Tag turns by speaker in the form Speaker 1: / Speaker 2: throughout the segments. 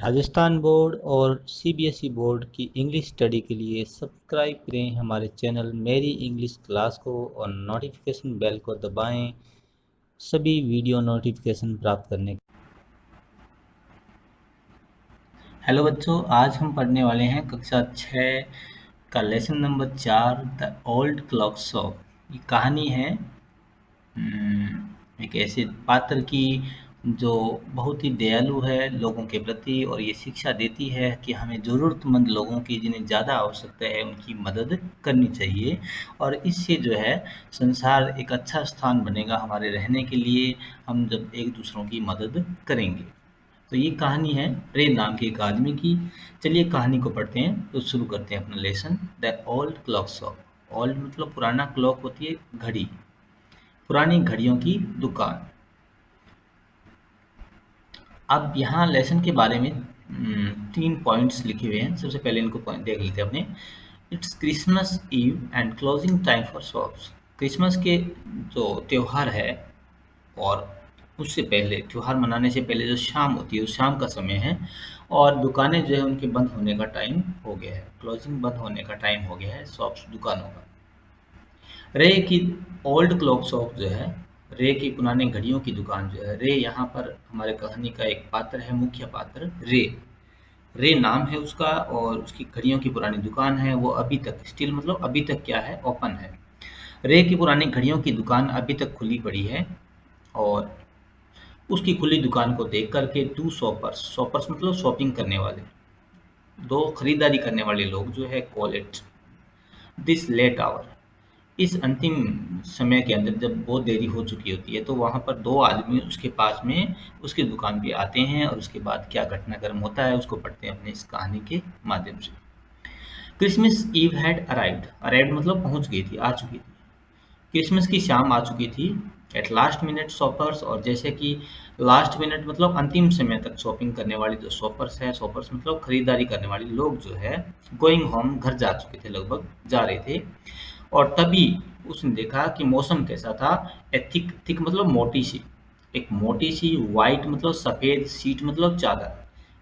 Speaker 1: Rajasthan board और CBSE board की English study के लिए सब्सक्राइब करें हमारे चैनल मेरी इंग्लिश क्लास को और नोटिफिकेशन बेल को दबाएं सभी वीडियो नोटिफिकेशन प्राप्त करने। हेलो बच्चों, आज हम पढ़ने वाले हैं कक्षा 6 का lesson number 4 the old clock shop. ये कहानी है एक ऐसे पात्र की जो बहुत ही दयालु है लोगों के प्रति, और ये शिक्षा देती है कि हमें ज़रूरतमंद लोगों की जिन्हें ज़्यादा आवश्यकता है उनकी मदद करनी चाहिए, और इससे जो है संसार एक अच्छा स्थान बनेगा हमारे रहने के लिए, हम जब एक दूसरों की मदद करेंगे। तो ये कहानी है रे नाम के एक आदमी की। चलिए कहानी को पढ़ते हैं, तो शुरू करते हैं अपना lesson. The old clock shop. Old मतलब पुराना, क्लॉक होती है घड़ी, पुरानी घड़ियों की दुकान। अब यहाँ लेसन के बारे में 3 पॉइंट्स लिखे हुए हैं। सबसे पहले इनको पॉइंट देख लेते हैं अपने। It's Christmas Eve and closing time for shops. Christmas के जो त्यौहार है और उससे पहले, त्यौहार मनाने से पहले जो शाम होती है उस शाम का समय है, और दुकानें जो है उनके बंद होने का टाइम हो गया है। क्लोजिंग, बंद होने का टाइम हो गया है शॉप्स, दुकानों का। रे की ओल्ड क्लॉक शॉप जो है, रे की पुरानी घड़ियों की दुकान जो है, रे यहाँ पर हमारे कहानी का एक पात्र है, मुख्य पात्र रे। रे नाम है उसका, और उसकी घड़ियों की पुरानी दुकान है। वो अभी तक, स्टिल मतलब अभी तक क्या है, ओपन है। रे की पुरानी घड़ियों की दुकान अभी तक खुली पड़ी है, और उसकी खुली दुकान को देख करके टू शॉपर्स, शॉपर्स मतलब शॉपिंग करने वाले, दो खरीदारी करने वाले लोग जो है, call it this late hour. इस अंतिम समय के अंदर जब बहुत देरी हो चुकी होती है, तो वहाँ पर दो आदमी उसके पास में, उसकी दुकान पे आते हैं, और उसके बाद क्या घटनाक्रम होता है उसको पढ़ते हैं अपने इस कहानी के माध्यम से। Christmas Eve had arrived. Arrived मतलब पहुंच गई थी, आ चुकी थी। क्रिसमस की शाम आ चुकी थी। एट लास्ट मिनट शॉपर्स, और जैसे कि लास्ट मिनट मतलब अंतिम समय तक शॉपिंग करने वाली जो शॉपर्स है, शॉपर्स मतलब खरीदारी करने वाले लोग जो है, गोइंग होम, घर जा चुके थे, लगभग जा रहे थे। और तभी उसने देखा कि मौसम कैसा था। ए थिक, थिक मतलब मोटी सी, एक मोटी सी, वाइट मतलब सफ़ेद, सीट मतलब चादर,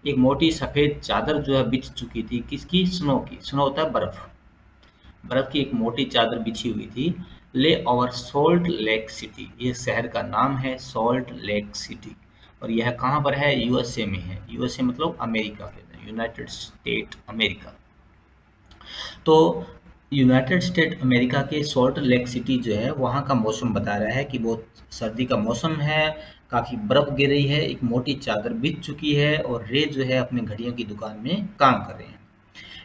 Speaker 1: एक मोटी सफ़ेद चादर जो है बिछ चुकी थी। किसकी? स्नो की। स्नो होता है बर्फ। बर्फ की एक मोटी चादर बिछी हुई थी। ले ओवर सॉल्ट लेक सिटी, ये शहर का नाम है, सॉल्ट लेक सिटी। और यह कहाँ पर है? यूएसए में है। यूएसए मतलब अमेरिका के अंदर, यूनाइटेड स्टेट अमेरिका। तो यूनाइटेड स्टेट अमेरिका के सॉल्ट लेक सिटी जो है, वहाँ का मौसम बता रहा है कि बहुत सर्दी का मौसम है, काफ़ी बर्फ गिर रही है, एक मोटी चादर बिछ चुकी है, और रे जो है अपने घड़ियों की दुकान में काम कर रहे हैं।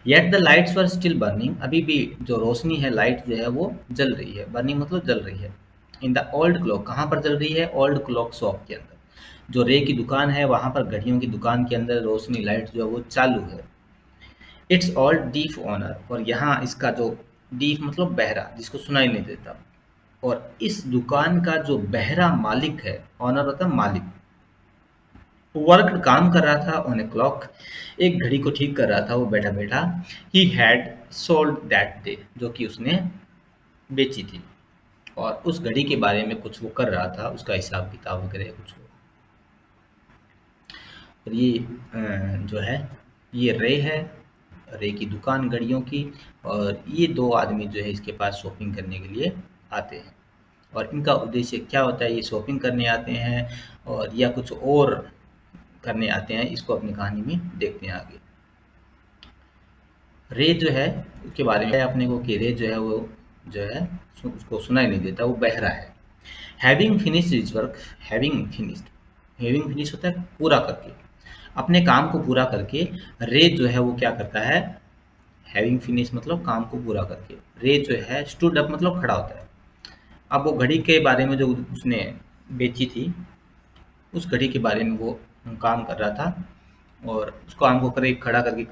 Speaker 1: Yet the lights were still burning, अभी भी जो रोशनी है, लाइट जो है वो जल रही है। बर्निंग मतलब जल रही है। इन द ओल्ड क्लॉक, कहाँ पर जल रही है? ओल्ड क्लॉक शॉप के अंदर। जो रे की दुकान है वहाँ पर घड़ियों की दुकान के अंदर रोशनी, लाइट जो है वो चालू है। इट्स ऑल डीफ ऑनर, और यहाँ इसका जो डीफ मतलब बहरा, जिसको सुनाई नहीं देता, और इस दुकान का जो बहरा मालिक है, ऑनर होता है मालिक, वर्क काम कर रहा था ऑन ए क्लॉक, एक घड़ी को ठीक कर रहा था वो बैठा बैठा। He had sold that day, जो कि उसने बेची थी, और उस घड़ी के बारे में कुछ वो कर रहा था, उसका हिसाब किताब वगैरह कुछ। और ये जो है, ये रे है, रे की दुकान घड़ियों की, और ये दो आदमी जो है इसके पास शॉपिंग करने के लिए आते हैं। और इनका उद्देश्य क्या होता है? ये शॉपिंग करने आते हैं और या कुछ और करने आते हैं, इसको अपनी कहानी में देखते हैं आगे। रे जो है उसके बारे में अपने को कि रे जो है वो जो है उसको सुनाई नहीं देता, वो बहरा है। Having finished his work, having finished, having finish होता है पूरा करके, अपने काम को पूरा करके रे जो है वो क्या करता है? हैविंग फिनिश मतलब काम को पूरा करके, रे जो है स्टूड अप मतलब खड़ा होता है। अब वो घड़ी के बारे में जो उसने बेची थी, उस घड़ी के बारे में वो काम कर रहा था, और उस काम को करे खड़ा करके,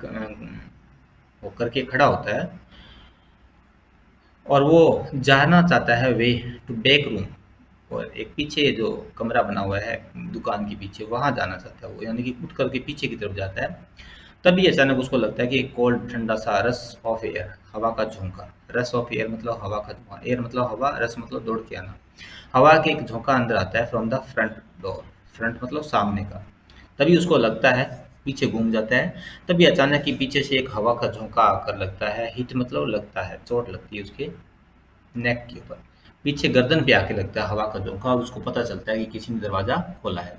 Speaker 1: वो करके खड़ा होता है, और वो जाना चाहता है वे टू बैक रूम, और एक पीछे जो कमरा बना हुआ है दुकान के पीछे, वहाँ जाना चाहता है वो, यानी कि उठ करके पीछे की तरफ जाता है। तभी अचानक उसको लगता है कि एक कोल्ड, ठंडा सा रस ऑफ एयर, हवा का झोंका। रस ऑफ एयर मतलब हवा का झोंका, एयर मतलब हवा, रस मतलब दौड़ के आना। हवा के एक झोंका अंदर आता है from the front door, front मतलब सामने का। तभी उसको लगता है पीछे घूम जाता है। तभी अचानक ही पीछे से एक हवा का झोंका आकर लगता है। हिट मतलब लगता है, चोट लगती है उसके नेक के ऊपर। पीछे गर्दन पे आके लगता है हवा का झोंका और उसको पता चलता है कि किसी ने दरवाज़ा खोला है।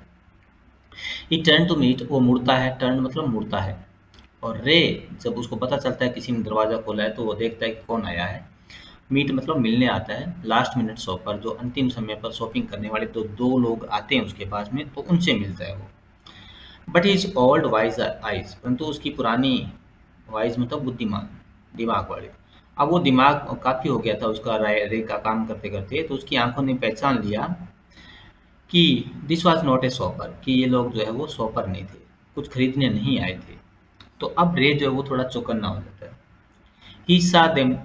Speaker 1: ही टर्न टू मीट, वो मुड़ता है, टर्न मतलब मुड़ता है। और रे जब उसको पता चलता है किसी ने दरवाज़ा खोला है तो वो देखता है कि कौन आया है। मीट मतलब मिलने आता है। लास्ट मिनट शॉपर, जो अंतिम समय पर शॉपिंग करने वाले तो दो लोग आते हैं उसके पास में, तो उनसे मिलता है वो। But is old wise eyes, परंतु उसकी पुरानी, वाइज मतलब बुद्धिमान, दिमाग वाले। अब वो दिमाग काफ़ी हो गया था उसका रे का काम करते करते, तो उसकी आंखों ने पहचान लिया कि this was not a shopper, कि ये लोग जो है वो शॉपर नहीं थे, कुछ खरीदने नहीं आए थे। तो अब रे जो है वो थोड़ा चौकन्ना हो जाता है। ही सा देम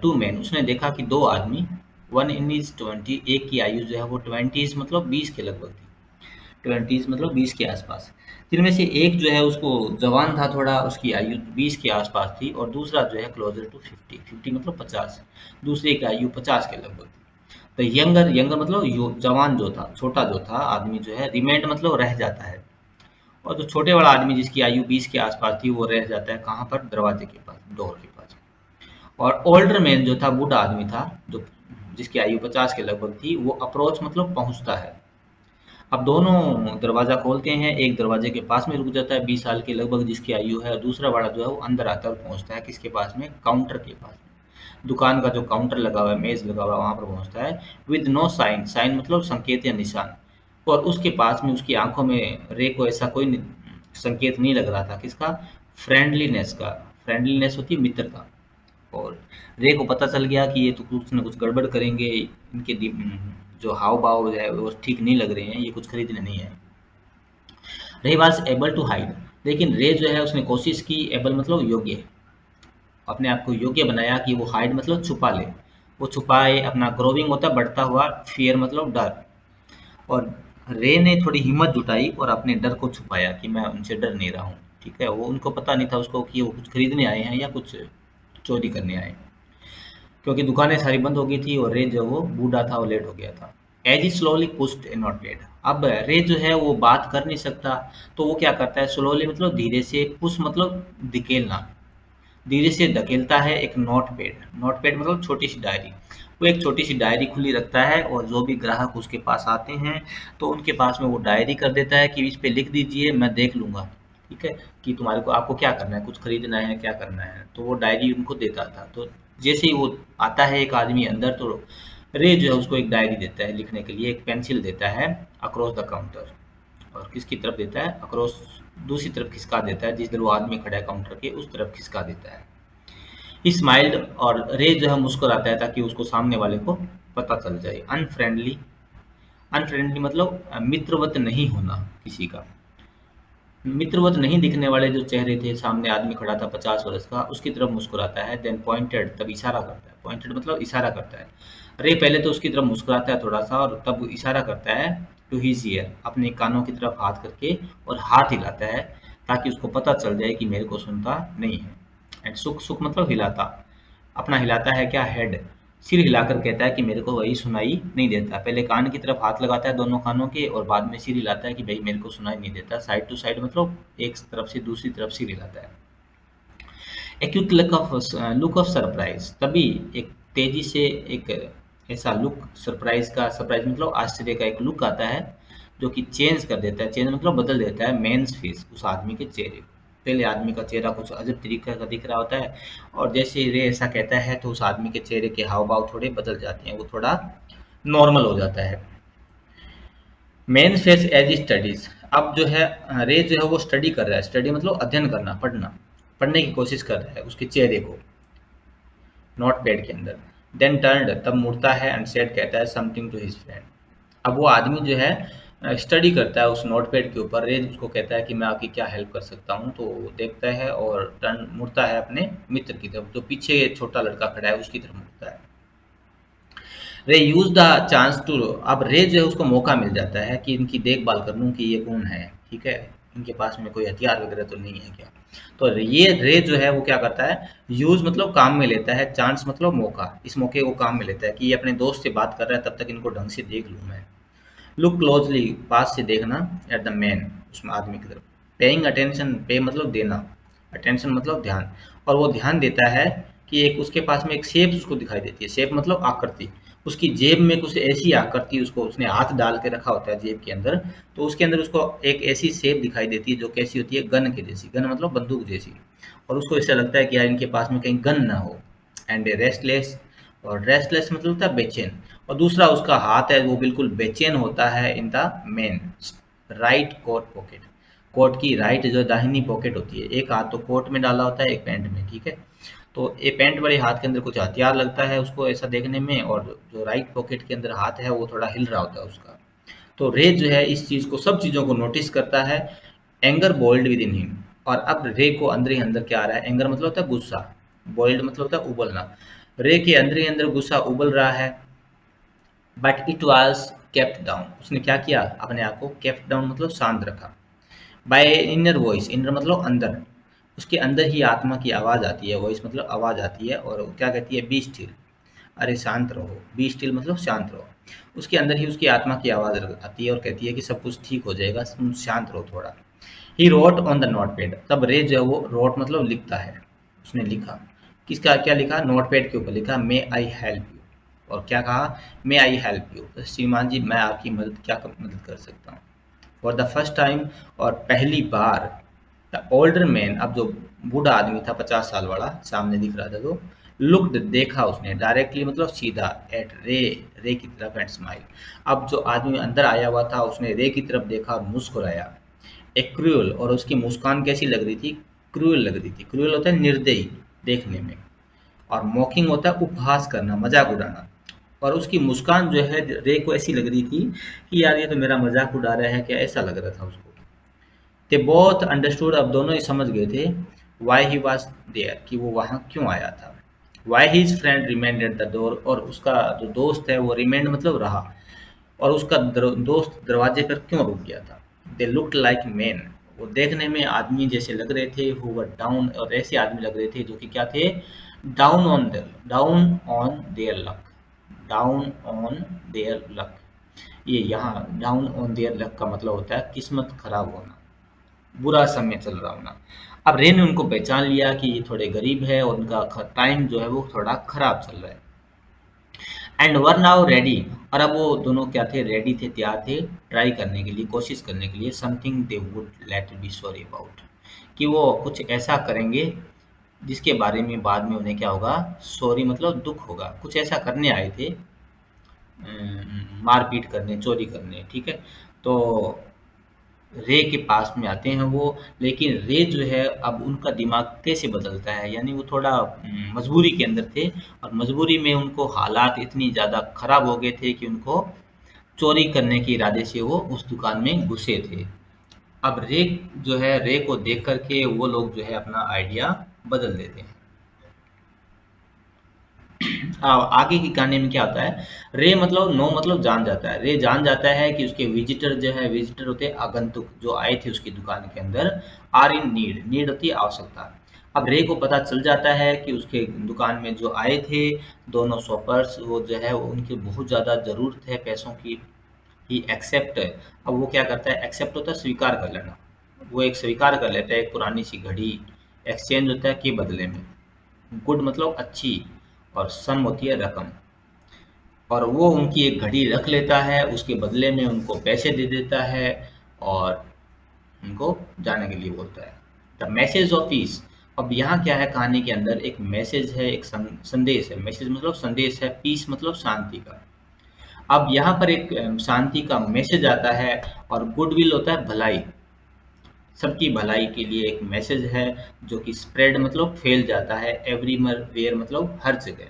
Speaker 1: टू मैन, उसने देखा कि दो आदमी, वन इन इज 20, एक की आयु जो है वो 20 मतलब 20 के लगभग थी। 20 मतलब 20 के आसपास। जिनमें से एक जो है उसको जवान था थोड़ा, उसकी आयु 20 के आसपास थी, और दूसरा जो है क्लोजर टू 50, 50 मतलब 50, दूसरे की आयु 50 के लगभग थी। तो यंगर, यंगर मतलब जवान जो था, छोटा जो था आदमी जो है, रिमेंड मतलब रह जाता है। और जो छोटे वाला आदमी जिसकी आयु 20 के आसपास थी वो रह जाता है कहाँ पर, दरवाजे के पास, डोर के पास। और ओल्डर मैन जो था, बूढ़ा आदमी था, जो जिसकी आयु 50 के लगभग थी, वो अप्रोच मतलब पहुंचता है। अब दोनों दरवाज़ा खोलते हैं, एक दरवाजे के पास में रुक जाता है 20 साल के लगभग जिसकी आयु है, और दूसरा वाला जो है वो अंदर आता है और पहुंचता है किसके पास में, काउंटर के पास में। दुकान का जो काउंटर लगा हुआ है, मेज लगा हुआ है, वहां पर पहुंचता है। विद नो साइन, साइन मतलब संकेत या निशान। और उसके पास में, उसकी आंखों में रे को ऐसा कोई संकेत नहीं लग रहा था, किसका, फ्रेंडलीनेस का। फ्रेंडलीनेस होती है मित्रता। और रे को पता चल गया कि ये तो कुछ न कुछ गड़बड़ करेंगे, इनके जो हाव भाव है वो ठीक नहीं लग रहे हैं, ये कुछ खरीदने नहीं है। रही बात एबल टू हाइड, लेकिन रे जो है उसने कोशिश की, एबल मतलब योग्य, अपने आप को योग्य बनाया कि वो हाइड मतलब छुपा ले। वो छुपाए, अपना ग्रोविंग होता है बढ़ता हुआ, फियर मतलब डर। और रे ने थोड़ी हिम्मत जुटाई और अपने डर को छुपाया कि मैं उनसे डर नहीं रहा हूँ। ठीक है, वो उनको पता नहीं था उसको कि वो कुछ खरीदने आए हैं या कुछ चोरी करने आए हैं। क्योंकि दुकानें सारी बंद हो गई थी और रे जो वो बूढ़ा था, वो लेट हो गया था। As he slowly pushed a note pad, अब रे जो है वो बात कर नहीं सकता, तो वो क्या करता है, स्लोली मतलब धीरे से, पुश मतलब धकेलना, धीरे से धकेलता है एक नोट पैड। नोट पैड मतलब छोटी सी डायरी। वो एक छोटी सी डायरी खुली रखता है और जो भी ग्राहक उसके पास आते हैं तो उनके पास में वो डायरी कर देता है कि इस पे लिख दीजिए, मैं देख लूंगा। ठीक है, कि तुम्हारे को, आपको क्या करना है, कुछ खरीदना है, क्या करना है, तो वो डायरी उनको देता था। तो जैसे ही वो आता है एक आदमी अंदर, तो रे जो है उसको एक डायरी देता है लिखने के लिए, एक पेंसिल देता है, अक्रॉस द काउंटर। और किसकी तरफ देता है, अक्रॉस, दूसरी तरफ खिसका देता है, जिधर वो आदमी खड़ा है काउंटर के, उस तरफ खिसका देता है। स्माइल्ड, और रे जो है मुस्कुराता है ताकि उसको सामने वाले को पता चल जाए। अनफ्रेंडली, अनफ्रेंडली मतलब मित्रवत नहीं होना किसी का। मित्रवत नहीं दिखने वाले जो चेहरे थे, सामने आदमी खड़ा था 50 वर्ष का, उसकी तरफ मुस्कुराता है। देन पॉइंटेड, तब इशारा करता है, पॉइंटेड मतलब इशारा करता है। रे पहले तो उसकी तरफ मुस्कुराता है थोड़ा सा, और तब इशारा करता है टू हिज ईयर, अपने कानों की तरफ हाथ करके, और हाथ हिलाता है ताकि उसको पता चल जाए कि मेरे को सुनता नहीं है। एंड सुख, सुख मतलब हिलाता, अपना हिलाता है क्या, हेड, सिर हिलाकर कहता है कि मेरे को वही सुनाई नहीं देता। पहले कान की तरफ हाथ लगाता है दोनों कानों के, और बाद में सिर हिलाता है कि भाई मेरे को सुनाई नहीं देता। साइड टू साइड मतलब एक तरफ से दूसरी तरफ सिर हिलाता है। A quick look of surprise, तभी एक तेजी से एक ऐसा लुक, सरप्राइज का, सरप्राइज मतलब आश्चर्य का एक लुक आता है, जो कि चेंज कर देता है, चेंज मतलब बदल देता है मेन्स फेस, उस आदमी के चेहरे को। पहले आदमी का चेहरा कुछ अजब तरीके का दिख रहा होता है, और जैसे ही रे ऐसा कहता है तो उस आदमी के चेहरे के हाव भाव थोड़े बदल जाते हैं, वो थोड़ा नॉर्मल हो जाता है। मेन फेस एज स्टडीज, अब जो है रे जो है वो स्टडी कर रहा है, स्टडी मतलब अध्ययन करना, पढ़ना, पढ़ने की कोशिश कर रहा है उसके चेहरे को, नोट पैड के अंदर। देन टर्न्ड, तब मुड़ता है, एंड सेड, कहता है समथिंग टू हिज फ्रेंड। अब वो आदमी जो है स्टडी करता है उस नोट पैड के ऊपर। रे उसको कहता है कि मैं आपकी क्या हेल्प कर सकता हूँ, तो वो देखता है और टर्न मुड़ता है अपने मित्र की तरफ, जो पीछे छोटा लड़का खड़ा है उसकी तरफ मुड़ता है। रे यूज द चांस टू, अब रे जो है उसको मौका मिल जाता है कि इनकी देखभाल कर लूँ कि ये कौन है। ठीक है, इनके पास में कोई हथियार वगैरह तो नहीं है क्या। तो ये रे जो है वो क्या करता है, यूज मतलब काम में लेता है, चांस मतलब मौका, इस मौके को काम में लेता है कि ये अपने दोस्त से बात कर रहा है, तब तक इनको ढंग से देख लूँ मैं। लुक क्लोजली, पास से देखना, एट द मैन, उसमें आदमी की तरफ। पेइंग अटेंशन, पे मतलब देना, अटेंशन मतलब ध्यान, और वो ध्यान देता है कि एक उसके पास में एक शेप उसको दिखाई देती है, शेप मतलब आकृति, उसकी जेब में कुछ ऐसी आकृति, उसको उसने हाथ डाल के रखा होता है जेब के अंदर, तो उसके अंदर उसको एक ऐसी शेप दिखाई देती है जो कैसी होती है, गन के जैसी, गन मतलब बंदूक जैसी, और उसको ऐसा लगता है कि यार इनके पास में कहीं गन ना हो। एंड रेस्टलेस, और रेस्टलेस मतलब होता है बेचैन, और दूसरा उसका हाथ है वो बिल्कुल बेचैन होता है in the man right coat pocket, coat की राइट जो दाहिनी पॉकेट होती है, एक हाथ तो कोट में डाला होता है एक पैंट में, ठीक है, तो ये पैंट वाले हाथ के अंदर कुछ हथियार लगता है उसको ऐसा देखने में, और जो राइट पॉकेट के अंदर हाथ है वो थोड़ा हिल रहा होता है उसका। तो रे जो है इस चीज को, सब चीजों को नोटिस करता है, anger boiled within him, और अब रे को अंदर ही अंदर क्या आ रहा है, एंगर मतलब होता है गुस्सा, बोल्ड मतलब होता है उबलना, रे के अंदर ही अंदर गुस्सा उबल रहा है, but it was kept down, उसने क्या किया, अपने आप को केप्ट डाउन मतलब शांत रखा, बाय इनर वॉइस, इनर मतलब अंदर, उसके अंदर ही आत्मा की आवाज़ आती है, वॉइस मतलब आवाज़ आती है, और वो क्या कहती है, बी स्टिल, अरे शांत रहो, बी स्टिल मतलब शांत रहो, उसके अंदर ही उसकी आत्मा की आवाज़ आती है और कहती है कि सब कुछ ठीक हो जाएगा, तुम शांत रहो थोड़ा। He wrote on the note pad, तब रे जो है वो रोट मतलब लिखता है, उसने लिखा, किसका क्या लिखा, नोट पैड के ऊपर लिखा, मे आई हेल्प यू, और क्या कहा, मे आई हेल्प यू, श्रीमान जी मैं आपकी मदद मदद कर सकता हूँ। फॉर द फर्स्ट टाइम, और पहली बार, द ओल्डर मैन, अब जो बूढ़ा आदमी था 50 साल वाला सामने दिख रहा था, तो लुक्ड देखा उसने, डायरेक्टली मतलब सीधा, एट रे, रे की तरफ, एंड स्माइल, अब जो आदमी अंदर आया हुआ था उसने रे की तरफ देखा और मुस्कुराया, एक क्रूअल, और उसकी मुस्कान कैसी लग रही थी, क्रूअल लग रही थी, क्रूअल होता है निर्दयी देखने में, और मॉकिंग होता है उपहास करना, मजाक उड़ाना, और उसकी मुस्कान जो है रे को ऐसी लग रही थी कि यार ये तो मेरा मजाक उड़ा रहा है क्या, ऐसा लग रहा था उसको। दे बोथ अंडरस्टूड, अब दोनों ही समझ गए थे, वाई ही वॉज देयर, कि वो वहाँ क्यों आया था, why his friend remained at the door, और उसका जो दोस्त है वो रिमेंड मतलब रहा, और उसका दोस्त दरवाजे पर क्यों रुक गया था। दे लुक्ड लाइक मैन, वो देखने में आदमी जैसे लग रहे थे, हु वर डाउन, और ऐसे आदमी लग रहे थे जो कि क्या थे, down on their luck, down on their luck, ये यहाँ डाउन ऑन देयर लक का मतलब होता है किस्मत खराब होना, बुरा समय चल रहा होना। अब रे ने उनको पहचान लिया कि ये थोड़े गरीब है और उनका टाइम जो है वो थोड़ा खराब चल रहा है, एंड वर नाउ रेडी, और अब वो दोनों क्या थे, रेडी थे, तैयार थे, ट्राई करने के लिए, कोशिश करने के लिए, something they would later be sorry about, कि वो कुछ ऐसा करेंगे जिसके बारे में बाद में उन्हें क्या होगा, सॉरी मतलब दुख होगा, कुछ ऐसा करने आए थे, मारपीट करने, चोरी करने, ठीक है, तो रे के पास में आते हैं वो, लेकिन रे जो है अब उनका दिमाग कैसे बदलता है, यानी वो थोड़ा मजबूरी के अंदर थे, और मजबूरी में उनको हालात इतनी ज़्यादा खराब हो गए थे कि उनको चोरी करने के इरादे से वो उस दुकान में घुसे थे। अब रे जो है, रे को देख करके वो लोग जो है अपना आइडिया बदल देते हैं। आगे की कहानी में क्या होता है, रे मतलब नो मतलब जान जाता है, रे जान जाता है कि उसके विजिटर जो है, विजिटर होते हैं आगंतुक जो आए थे उसकी दुकान के अंदर, आर इन नीड, नीड होती है आवश्यकता। अब रे को पता चल जाता है कि उसके दुकान में जो आए थे दोनों शॉपर्स, वो जो है उनकी बहुत ज़्यादा ज़रूरत है पैसों की, ही एक्सेप्ट, अब वो क्या करता है, एक्सेप्ट होता है स्वीकार कर लेना, वो एक स्वीकार कर लेता है एक पुरानी सी घड़ी, एक्सचेंज होता है के बदले में, गुड मतलब अच्छी, और सम होती है रकम, और वो उनकी एक घड़ी रख लेता है, उसके बदले में उनको पैसे दे देता है, और उनको जाने के लिए बोलता है। द मैसेज ऑफ पीस, अब यहाँ क्या है कहानी के अंदर, एक मैसेज है, एक संदेश है, मैसेज मतलब संदेश है, पीस मतलब शांति का। अब यहाँ पर एक शांति का मैसेज आता है, और गुडविल होता है भलाई, सबकी भलाई के लिए एक मैसेज है जो कि स्प्रेड मतलब फैल जाता है, एवरीवेयर वेयर मतलब हर जगह।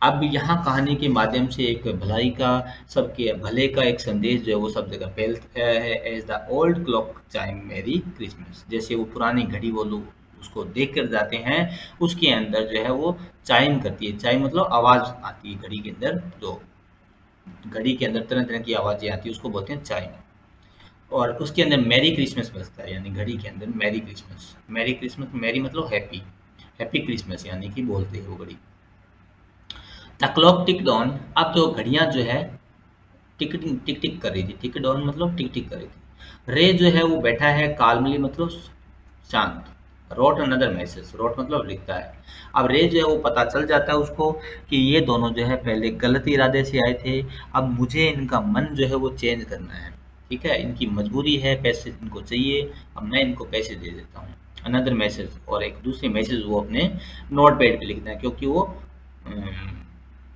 Speaker 1: अब यहाँ कहानी के माध्यम से एक भलाई का, सबके भले का एक संदेश जो है वो सब जगह फैलता है, as the old clock chime merry Christmas, जैसे वो पुरानी घड़ी वो लोग उसको देख कर जाते हैं, उसके अंदर जो है वो चाइम करती है, चाइम मतलब आवाज़ आती है घड़ी के अंदर, जो घड़ी के अंदर तरह तरह की आवाज़ें आती है उसको बोलते हैं चाइम, और उसके अंदर मैरी क्रिसमस बजता है, यानी घड़ी के अंदर merry Christmas, merry Christmas, merry मतलब हैप्पी, हैप्पी क्रिसमस यानी कि बोलते हैं वो घड़ी। द क्लॉक टिक ऑन, अब जो घड़ियां जो है टिक टिक टिक टिक कर रही थी, टिक ऑन मतलब टिक टिक कर रही थी, रे जो है वो बैठा है काल्मली मतलब शांत। रोट अनदर मैसेज, रोट मतलब लिखता है। अब रे जो है वो पता चल जाता है उसको कि ये दोनों जो है पहले गलत इरादे से आए थे, अब मुझे इनका मन जो है वो चेंज करना है। ठीक है, इनकी मजबूरी है, पैसे इनको चाहिए, अब मैं इनको पैसे दे देता हूँ। अनदर मैसेज, और एक दूसरी मैसेज वो अपने नोट पैड पे लिखता है, क्योंकि वो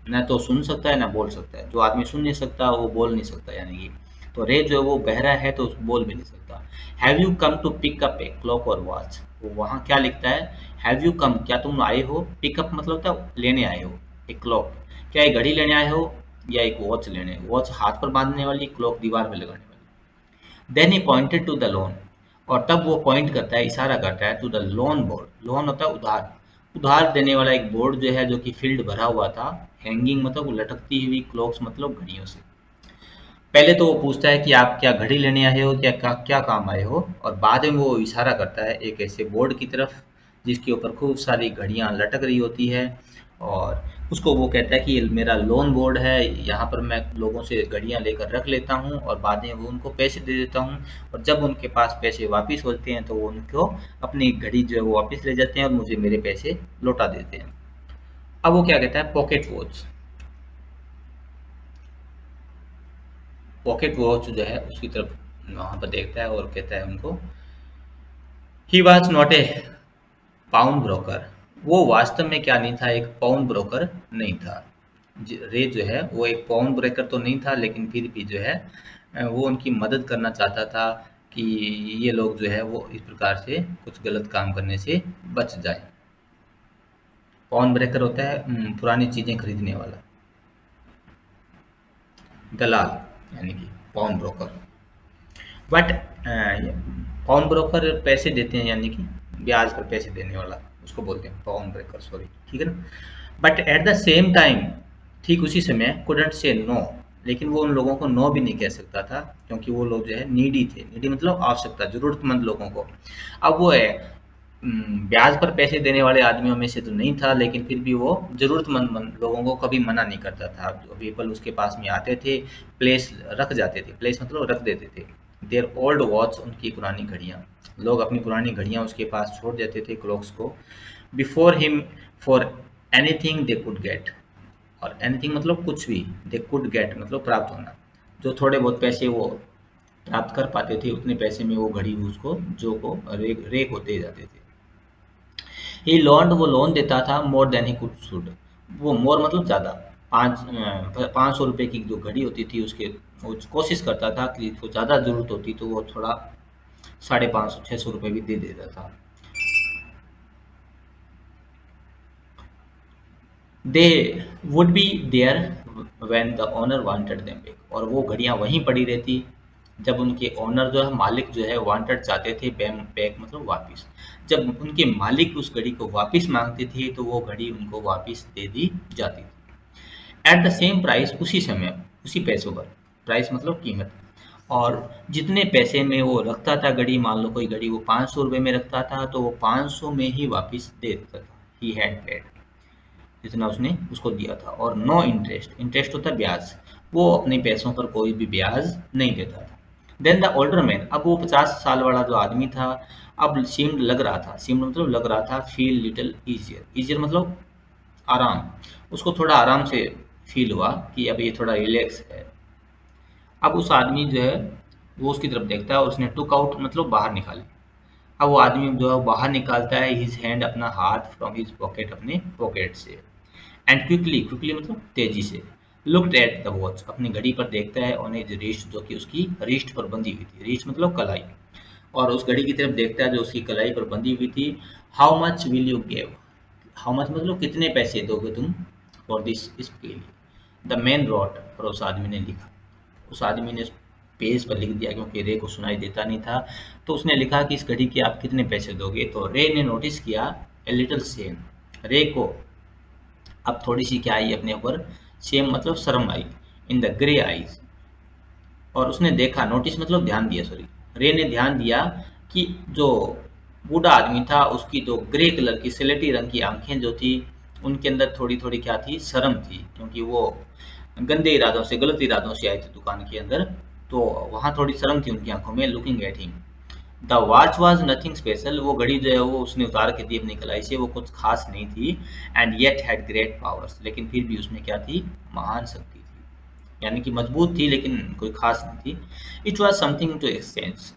Speaker 1: ना तो सुन सकता है ना बोल सकता है। जो आदमी सुन नहीं सकता वो बोल नहीं सकता, यानी कि तो रे जो है वो बहरा है तो बोल भी नहीं सकता। Have you come to pick up a clock और वॉच, वो वहाँ क्या लिखता है, हैव यू कम, क्या तुम आए हो, पिकअप मतलब होता है लेने आए हो, एक क्लॉक, क्या एक घड़ी लेने आए हो या एक वॉच लेने, वॉच हाथ पर बांधने वाली, क्लॉक दीवार पर लगाने वाली। Then he pointed to the loan, और तब वो पॉइंट करता है, इशारा करता है to the loan board. Loan होता है उधार, उधार देने वाला एक बोर्ड जो है जो कि फील्ड भरा हुआ था। हैंगिंग मतलब लटकती हुई, क्लॉक्स मतलब घड़ियों से। पहले तो वो पूछता है कि आप क्या घड़ी लेने आए हो, क्या काम आए हो, और बाद में वो इशारा करता है एक ऐसे बोर्ड की तरफ जिसके ऊपर खूब सारी घड़ियां लटक रही होती है, और उसको वो कहता है कि ये मेरा लोन बोर्ड है, यहाँ पर मैं लोगों से घड़ियां लेकर रख लेता हूँ और बाद में वो उनको पैसे दे देता हूँ, और जब उनके पास पैसे वापस होते हैं तो वो उनको अपनी घड़ी जो है वो वापस ले जाते हैं और मुझे मेरे पैसे लौटा देते हैं। अब वो क्या कहता है, पॉकेट वॉच, पॉकेट वॉच जो है उसकी तरफ वहां पर देखता है और कहता है उनको, he was not a pound broker, वो वास्तव में क्या नहीं था, एक पाउंड ब्रोकर नहीं था। रे जो है वो एक पाउंड ब्रोकर तो नहीं था, लेकिन फिर भी जो है वो उनकी मदद करना चाहता था कि ये लोग जो है वो इस प्रकार से कुछ गलत काम करने से बच जाए। पाउंड ब्रोकर होता है पुरानी चीजें खरीदने वाला, दलाल, यानी कि pound broker. But pound broker पैसे देते हैं, यानी कि ब्याज पर पैसे देने वाला, उसको बोलते हैं पाउंड ब्रोकर, सॉरी, ठीक है ना। But at the same time, ठीक उसी समय, कुडंट से नो, लेकिन वो उन लोगों को नो भी नहीं कह सकता था, क्योंकि वो लोग जो है नीडी थे, नीडी मतलब आवश्यकता, जरूरतमंद लोगों को। अब वो है ब्याज पर पैसे देने वाले आदमियों में से तो नहीं था, लेकिन फिर भी वो लोगों को कभी मना नहीं करता था। जो पीपल उसके पास में आते थे, प्लेस रख जाते थे, प्लेस मतलब रख देते थे, देयर ओल्ड वॉच, उनकी पुरानी घड़ियाँ, लोग अपनी पुरानी घड़ियाँ उसके पास छोड़ देते थे, क्लॉक्स को, before him, for anything they could get, और एनीथिंग मतलब कुछ भी, दे कुड गेट मतलब प्राप्त होना, जो थोड़े बहुत पैसे वो प्राप्त कर पाते थे उतने पैसे में वो घड़ी उसको जो को रेक होते जाते थे। ही लॉन्ड, वो लोन देता था, more then he could should, वो मोर मतलब ज़्यादा, 500 रुपये की जो घड़ी होती थी उसके, वो कोशिश करता था कि उसको ज़्यादा ज़रूरत होती तो वो थोड़ा 550-600 रुपये भी दे देता था। They would be there when the owner wanted them back, और वो घड़ियां वहीं पड़ी रहती जब उनके ओनर जो है, मालिक जो है, वांटेड चाहते थे, बैक मतलब वापस, जब उनके मालिक उस घड़ी को वापस मांगते थे तो वो घड़ी उनको वापस दे दी जाती थी। एट द सेम प्राइस, उसी समय, उसी पैसों पर, प्राइस मतलब कीमत, और जितने पैसे में वो रखता था घड़ी, मान लो कोई घड़ी वो 500 रुपये में रखता था तो वो 500 में ही वापस दे देता था। ही हैड पेड, जितना उसने उसको दिया था, और नो इंटरेस्ट, इंटरेस्ट होता है ब्याज, वो अपने पैसों पर कोई भी ब्याज नहीं देता था। देन द ओल्डर मैन, अब वो 50 साल वाला जो आदमी था, अब सीम्ड लग रहा था, सीम्ड मतलब लग रहा था, फील लिटिल इजियर, इजियर मतलब आराम, उसको थोड़ा आराम से फील हुआ कि अब ये थोड़ा रिलैक्स है। अब उस आदमी जो है वो उसकी तरफ देखता है, उसने टुक आउट मतलब बाहर निकाली। अब वो आदमी जो है वो बाहर निकालता है हिज हैंड, अपना हाथ, फ्रॉम हिज पॉकेट, अपने पॉकेट से, एंड क्विकली, क्विकली मतलब तेजी से, लुक्ड एट द वॉच, अपनी घड़ी पर देखता है, ऑन हिज रिस्ट, जो कि उसकी रिस्ट पर बंधी हुई थी, रिस्ट मतलब कलाई, और उस घड़ी की तरफ देखता है जो उसकी कलाई पर बंधी हुई थी। How much will you give, how much मतलब कितने पैसे दोगे तुम, फॉर दिस, इसके लिए। द मैन रॉट, और उस आदमी ने लिखा, उस आदमी ने पेज पर लिख दिया, क्योंकि रे को सुनाई देता नहीं था, तो उसने लिखा कि इस घड़ी के आप कितने पैसे दोगे। तो रे ने नोटिस किया, ए लिटिल सेम, रे को अब थोड़ी सी क्या आई अपने ऊपर, सेम मतलब शर्म आई, इन द ग्रे आईज, और उसने देखा, नोटिस मतलब ध्यान दिया, सॉरी, रे ने ध्यान दिया कि जो बूढ़ा आदमी था उसकी जो ग्रे कलर की स्लेटी रंग की आंखें जो थी, उनके अंदर थोड़ी थोड़ी क्या थी, शर्म थी, क्योंकि वो गंदे इरादों से, गलत इरादों से आए थे दुकान के अंदर। तो वहाँ थोड़ी शर्म थी उनकी आंखों में looking at him. The watch was nothing special, वो घड़ी जो है वो उसने उतार के दी अपनी कलाई से, वो कुछ खास नहीं थी। And yet had great powers, लेकिन फिर भी उसमें क्या थी, महान शक्ति थी, यानी कि मजबूत थी लेकिन कोई खास नहीं थी। It was something to exchange,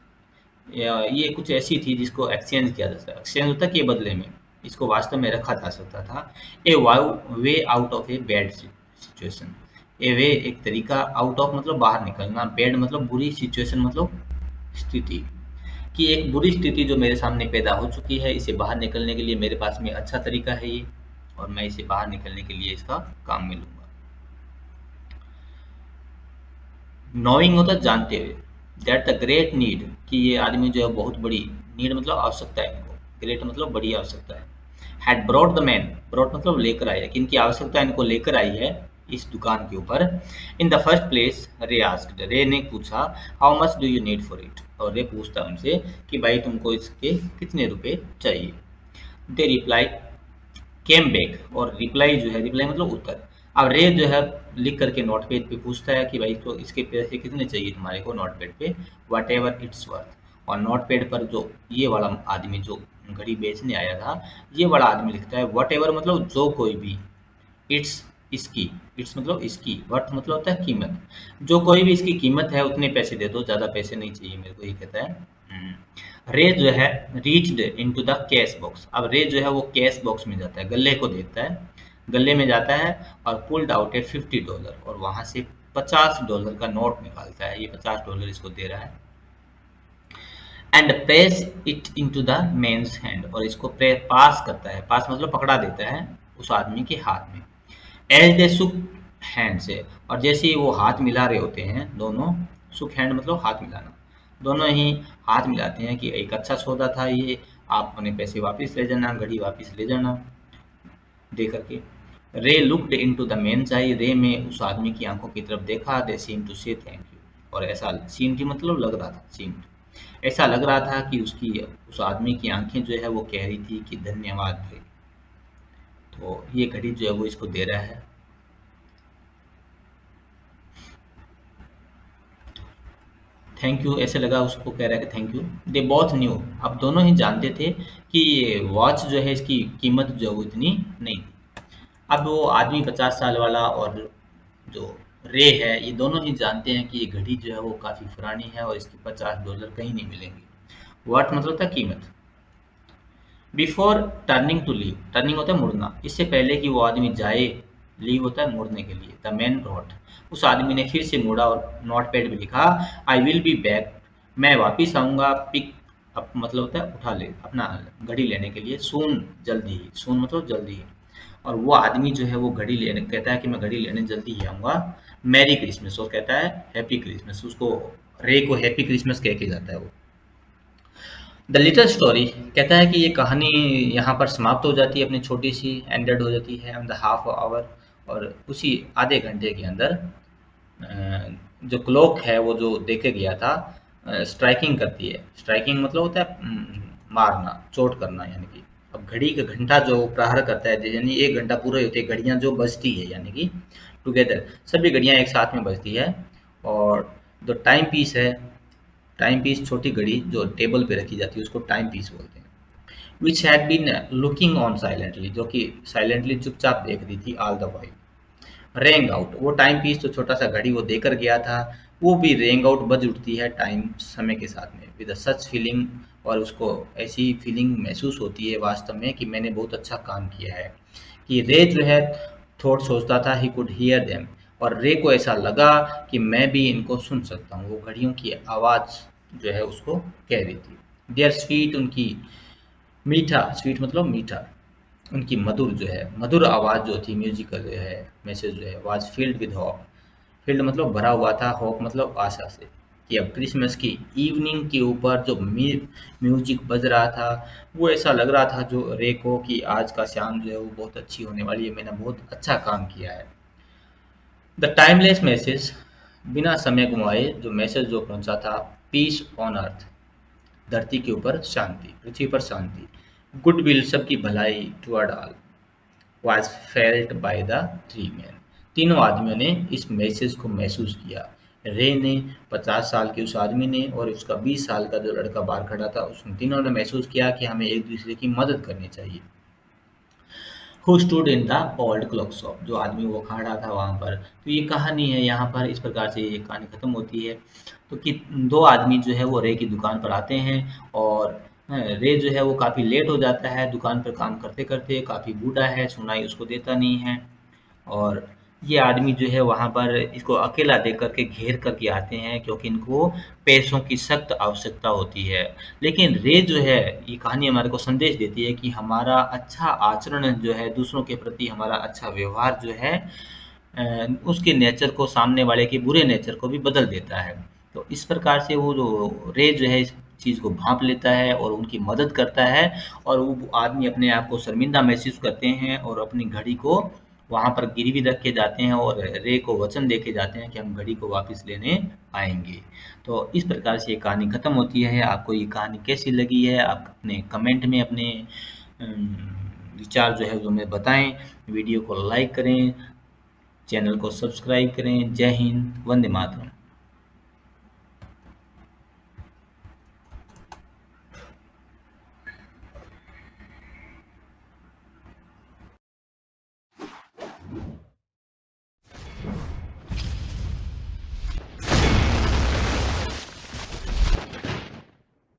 Speaker 1: ये कुछ ऐसी थी जिसको एक्सचेंज किया जा सकता, एक्सचेंज होता है कि बदले में, इसको वास्तव में रखा जा सकता था। A way out of a bad situation, a way एक तरीका, आउट ऑफ मतलब बाहर निकलना, बैड मतलब बुरी, सिचुएशन मतलब स्थिति, कि एक बुरी स्थिति जो मेरे सामने पैदा हो चुकी है, इसे बाहर निकलने के लिए मेरे पास में अच्छा तरीका है ये, और मैं इसे बाहर निकलने के लिए इसका काम में लूंगा। नोइंग होता है जानते हुए, दैट द ग्रेट नीड, कि ये आदमी जो है बहुत बड़ी, नीड मतलब आवश्यकता है इनको, ग्रेट मतलब बड़ी आवश्यकता है। Had brought the man, brought मतलब लेकर आया, कि इनकी आवश्यकता इनको लेकर आई है इस दुकान के ऊपर। इन द फर्स्ट प्लेस रे आस्क्ड, रे ने पूछा how much do you need for it, और रे पूछता उनसे कि भाई तुमको इसके कितने रुपए चाहिए। दे रिप्लाई केम बैक, और रिप्लाई जो है, रिप्लाई मतलब उत्तर। अब रे जो है लिख करके नोट पेड पे पूछता है कि भाई तो इसके पैसे कितने चाहिए तुम्हारे को, नोट पेड पे वट एवर इट्स वर्थ। और नोट पेड पर जो ये वाला आदमी जो घड़ी बेचने आया था, ये वाला आदमी लिखता है वट एवर मतलब जो कोई भी, इट्स इसकी, इट्स मतलब इसकी, वर्थ मतलब होता है कीमत, जो कोई भी इसकी कीमत है उतने पैसे दे दो, ज़्यादा पैसे नहीं चाहिए मेरे को, ये कहता है। रे जो है reached into the cash box, अब रे जो है वो कैश बॉक्स में जाता है, गले को देखता है, गले में जाता है और पुल्ड आउट ए $50, और वहां से $50 का नोट निकालता है, ये $50 इसको दे रहा है। And press it into the man's hand, और इसको पास करता है, पास मतलब पकड़ा देता है उस आदमी के हाथ में। एज दे सुक हैंड से, और जैसे ही वो हाथ मिला रहे होते हैं दोनों, सुक हैंड मतलब हाथ मिलाना, दोनों ही हाथ मिलाते हैं कि एक अच्छा सौदा था ये, आप अपने पैसे वापस ले जाना, घड़ी वापस ले जाना, दे करके। रे लुक्ड इनटू द मेन्स आई, रे में उस आदमी की आंखों की तरफ देखा, दे सीम टू से थैंक यू, और ऐसा सीम की मतलब लग रहा था, सीम, ऐसा लग रहा था कि उसकी, उस आदमी की आंखें जो है वो कह रही थी कि धन्यवाद भाई। तो ये घड़ी जो है वो इसको दे रहा है, थैंक यू, ऐसे लगा उसको, कह रहा है कि thank you. They both new, अब दोनों ही जानते थे कि ये वॉच जो है इसकी कीमत जो है वो इतनी नहीं थी। अब वो आदमी 50 साल वाला और जो रे है, ये दोनों ही जानते हैं कि ये घड़ी जो है वो काफ़ी पुरानी है और इसके $50 कहीं नहीं मिलेंगे। वॉट मतलब था कीमत। Before turning to leave, turning होता है मुड़ना, इससे पहले कि वो आदमी जाए, लीव होता है मुड़ने के लिए, द मैन रोट, उस आदमी ने फिर से मुड़ा और नोट पैड पे लिखा आई विल बी बैक, मैं वापिस आऊँगा, पिक अप मतलब होता है उठा ले, अपना घड़ी लेने के लिए, सून जल्दी ही, सून मतलब जल्दी ही। और वो आदमी जो है वो घड़ी लेने कहता है कि मैं घड़ी लेने जल्दी ही आऊँगा, मैरी क्रिसमस, और कहता है हैप्पी क्रिसमस, उसको रे को हैप्पी क्रिसमस कह के जाता है वो। द लिटिल स्टोरी, कहता है कि ये कहानी यहाँ पर समाप्त हो जाती है, अपनी छोटी सी एंडेड हो जाती है ऑन द हाफ आवर, और उसी आधे घंटे के अंदर जो क्लॉक है वो जो देखे गया था स्ट्राइकिंग करती है, स्ट्राइकिंग मतलब होता है मारना, चोट करना, यानी कि अब घड़ी का घंटा जो प्रहार करता है, यानी 1 घंटा पूरे होते हैं, घड़ियाँ जो बजती है, यानी कि टुगेदर सभी घड़ियाँ एक साथ में बजती है। और जो टाइम पीस है, टाइम पीस छोटी घड़ी जो टेबल पे रखी जाती है उसको टाइम पीस बोलते हैं। Which had been looking on silently, जो कि साइलेंटली चुपचाप देख रही थी all the while. Rang out, वो टाइम पीस जो छोटा सा घड़ी वो देकर गया था, वो भी रेंग आउट बज उठती है टाइम समय के साथ में, विद सच फीलिंग, और उसको ऐसी फीलिंग महसूस होती है वास्तव में कि मैंने बहुत अच्छा काम किया है। कि रे जो है थॉट सोचता था ही कुड हियर देम, और रे को ऐसा लगा कि मैं भी इनको सुन सकता हूँ, वो घड़ियों की आवाज़ जो है उसको कह रही थी। देयर स्वीट, उनकी मीठा, स्वीट मतलब मीठा, उनकी मधुर जो है, मधुर आवाज़ जो थी, म्यूजिकल जो है, मैसेज जो है, was field with hope, field मतलब भरा हुआ था, होप मतलब आशा से, कि अब क्रिसमस की इवनिंग के ऊपर जो म्यूजिक बज रहा था, वो ऐसा लग रहा था जो रे को कि आज का शाम जो है वो बहुत अच्छी होने वाली है, मैंने बहुत अच्छा काम किया है। द टाइमलेस मैसेज, बिना समय गंवाए जो मैसेज जो पहुंचा था, पीस ऑन अर्थ, धरती के ऊपर शांति, पृथ्वी पर शांति, गुडविल सबकी भलाई, toward all, was felt by the three man, तीनों आदमियों ने इस मैसेज को महसूस किया। रे ने, 50 साल के उस आदमी ने और उसका 20 साल का जो लड़का बाहर खड़ा था, उन तीनों ने महसूस किया कि हमें एक दूसरे की मदद करनी चाहिए। Who stood in the old clock shop, जो आदमी वो खड़ा था वहाँ पर। तो ये कहानी है, यहाँ पर इस प्रकार से ये कहानी खत्म होती है। तो कि दो आदमी जो है वो रे की दुकान पर आते हैं और रे जो है वो काफ़ी लेट हो जाता है दुकान पर काम करते करते, काफ़ी बूढ़ा है, सुनाई उसको देता नहीं है। और ये आदमी जो है वहाँ पर इसको अकेला देख कर के घेर कर के आते हैं, क्योंकि इनको पैसों की सख्त आवश्यकता होती है। लेकिन रे जो है, ये कहानी हमारे को संदेश देती है कि हमारा अच्छा आचरण जो है, दूसरों के प्रति हमारा अच्छा व्यवहार जो है उसके नेचर को, सामने वाले के बुरे नेचर को भी बदल देता है। तो इस प्रकार से वो जो रे जो है इस चीज़ को भाँप लेता है और उनकी मदद करता है, और वो आदमी अपने आप को शर्मिंदा महसूस करते हैं और अपनी घड़ी को वहाँ पर गिरवी रख के जाते हैं और रे को वचन दे के जाते हैं कि हम घड़ी को वापस लेने आएँगे। तो इस प्रकार से ये कहानी खत्म होती है। आपको ये कहानी कैसी लगी है? आप अपने कमेंट में अपने विचार जो है वो हमें बताएँ। वीडियो को लाइक करें, चैनल को सब्सक्राइब करें। जय हिंद, वंदे मातरम।